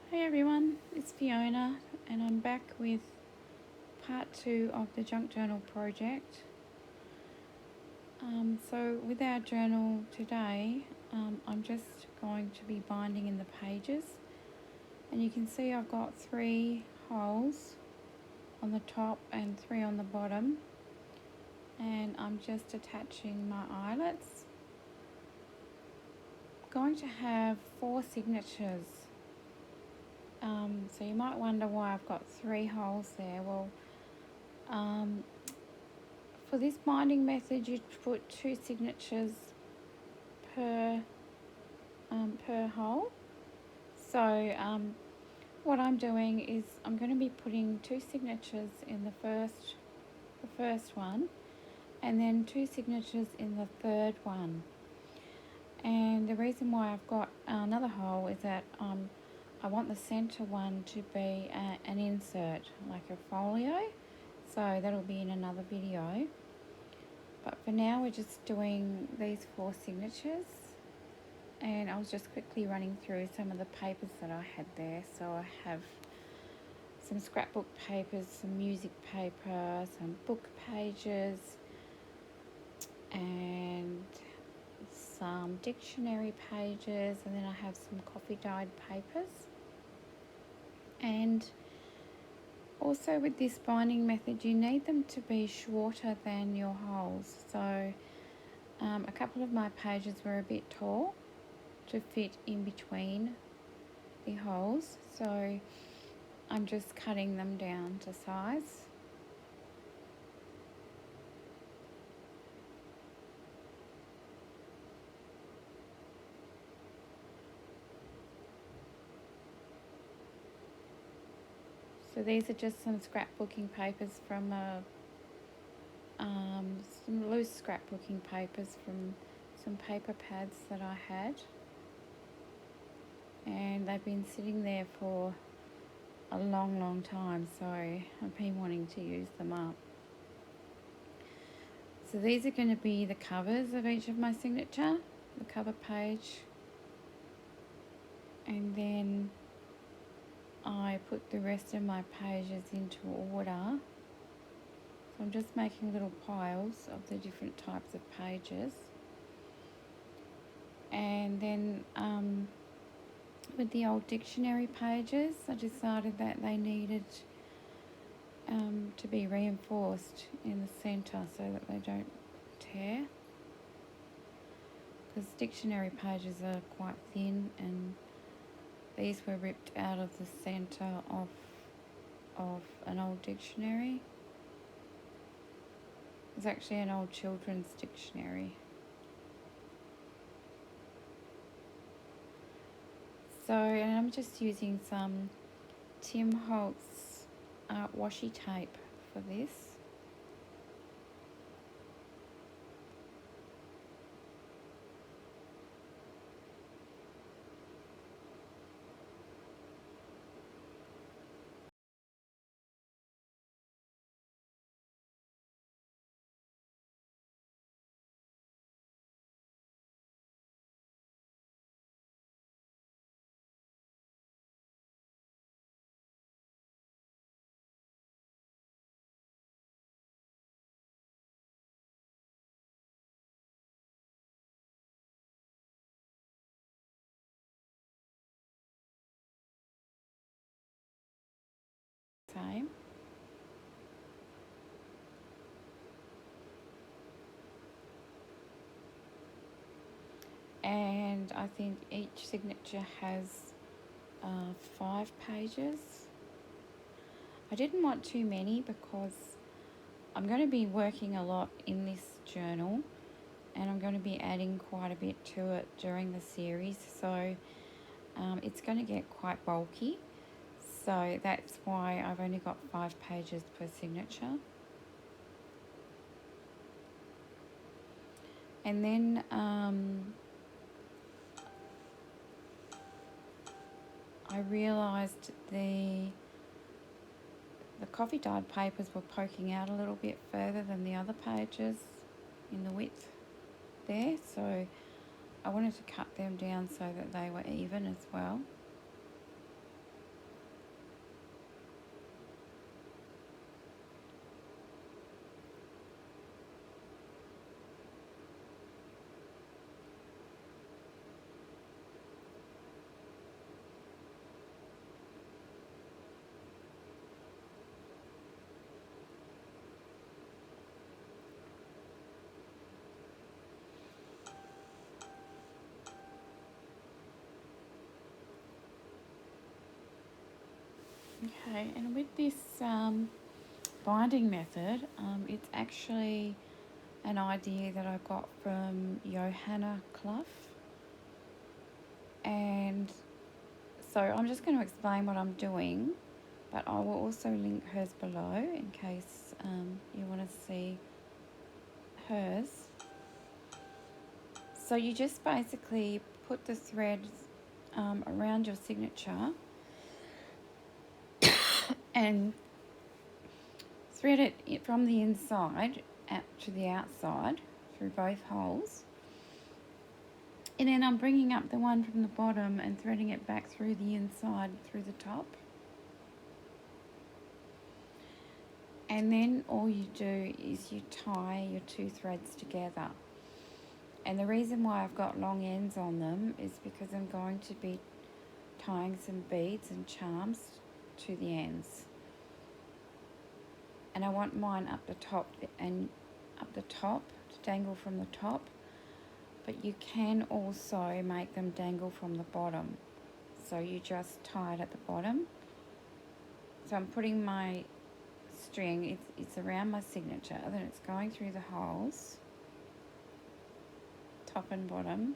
Hey everyone, it's Fiona and I'm back with part 2 of the junk journal project. So with our journal today, I'm just going to be binding in the pages, and you can see I've got 3 holes on the top and 3 on the bottom, and I'm just attaching my eyelets. I'm going to have 4 signatures. So you might wonder why I've got 3 holes there. Well, for this binding method, you'd put 2 signatures per hole. So what I'm doing is I'm going to be putting 2 signatures in the first one, and then 2 signatures in the third one. And the reason why I've got another hole is that I want the centre one to be an insert, like a folio. So that'll be in another video. But for now, we're just doing these 4 signatures, and I was just quickly running through some of the papers that I had there. So I have some scrapbook papers, some music paper, some book pages, and some dictionary pages, and then I have some coffee dyed papers. And also with this binding method, you need them to be shorter than your holes. So a couple of my pages were a bit tall to fit in between the holes, so I'm just cutting them down to size. So these are just some scrapbooking papers from some loose scrapbooking papers from some paper pads that I had, and they've been sitting there for a long time, so I've been wanting to use them up. So these are going to be the covers of each of my signature, the cover page, and then I put the rest of my pages into order. So I'm just making little piles of the different types of pages. And then with the old dictionary pages, I decided that they needed to be reinforced in the centre so that they don't tear, because dictionary pages are quite thin, and these were ripped out of the centre of an old dictionary. It's actually an old children's dictionary. So, and I'm just using some Tim Holtz washi tape for this. Same. And I think each signature has 5 pages. I didn't want too many because I'm going to be working a lot in this journal, and I'm going to be adding quite a bit to it during the series, so it's going to get quite bulky. So that's why I've only got 5 pages per signature. And then I realised the coffee dyed papers were poking out a little bit further than the other pages in the width there, so I wanted to cut them down so that they were even as well. Okay, and with this binding method, it's actually an idea that I got from Johanna Clough. And so I'm just going to explain what I'm doing, but I will also link hers below in case you want to see hers. So you just basically put the threads around your signature and thread it from the inside out to the outside through both holes. And then I'm bringing up the one from the bottom and threading it back through the inside through the top. And then all you do is you tie your two threads together. And the reason why I've got long ends on them is because I'm going to be tying some beads and charms to the ends. And I want mine up the top to dangle from the top, but you can also make them dangle from the bottom. So you just tie it at the bottom. So I'm putting my string, it's around my signature, then it's going through the holes, top and bottom.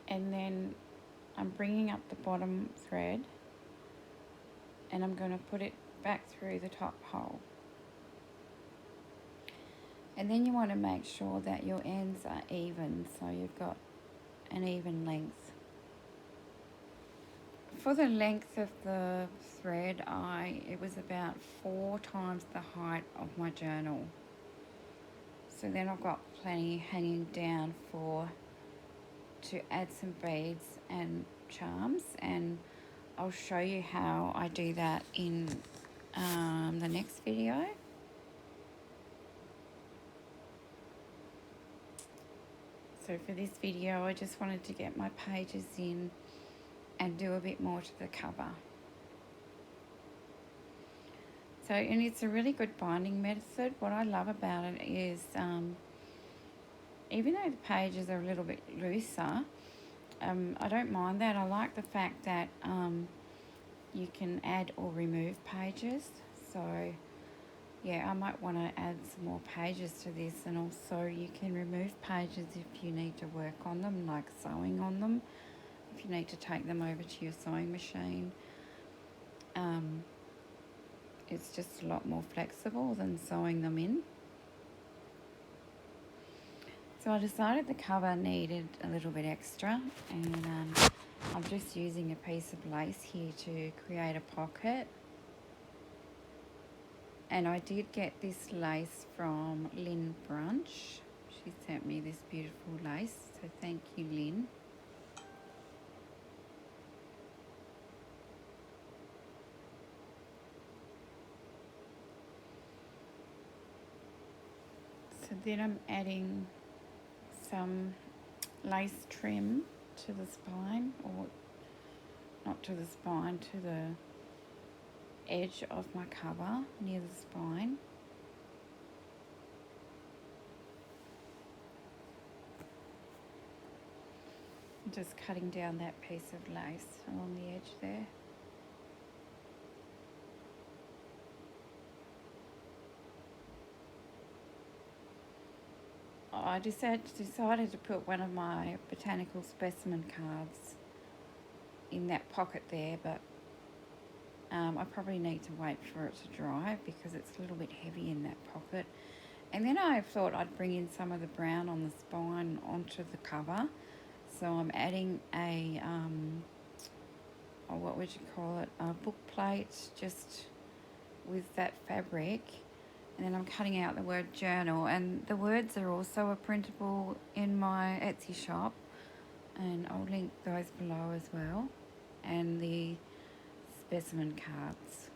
And then I'm bringing up the bottom thread and I'm going to put it back through the top hole. And then you want to make sure that your ends are even, so you've got an even length. For the length of the thread, it was about 4 times the height of my journal. So then I've got plenty hanging down to add some beads and charms, and I'll show you how I do that in the next video. So for this video, I just wanted to get my pages in and do a bit more to the cover. So, and it's a really good binding method. What I love about it is, even though the pages are a little bit looser, I don't mind that. I like the fact that you can add or remove pages. So yeah, I might want to add some more pages to this, and also you can remove pages if you need to work on them, like sewing on them, if you need to take them over to your sewing machine. It's just a lot more flexible than sewing them in. So I decided the cover needed a little bit extra, and I'm just using a piece of lace here to create a pocket. And I did get this lace from Lynn Brunch. She sent me this beautiful lace, so thank you, Lynn. So then I'm adding some lace trim to the spine, or not to the spine, to the edge of my cover near the spine. I'm just cutting down that piece of lace along the edge there. I decided to put one of my botanical specimen cards in that pocket there, but I probably need to wait for it to dry because it's a little bit heavy in that pocket. And then I thought I'd bring in some of the brown on the spine onto the cover. So I'm adding a, what would you call it, a book plate just with that fabric. And then I'm cutting out the word journal, and the words are also a printable in my Etsy shop, and I'll link those below as well, and the specimen cards.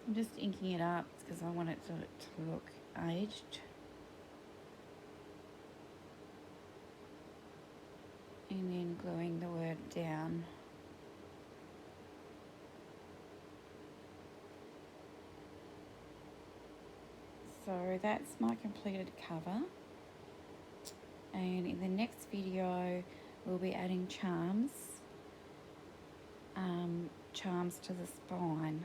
I'm just inking it up because I want it to look aged. And then gluing the word down. So that's my completed cover, and in the next video we'll be adding charms to the spine.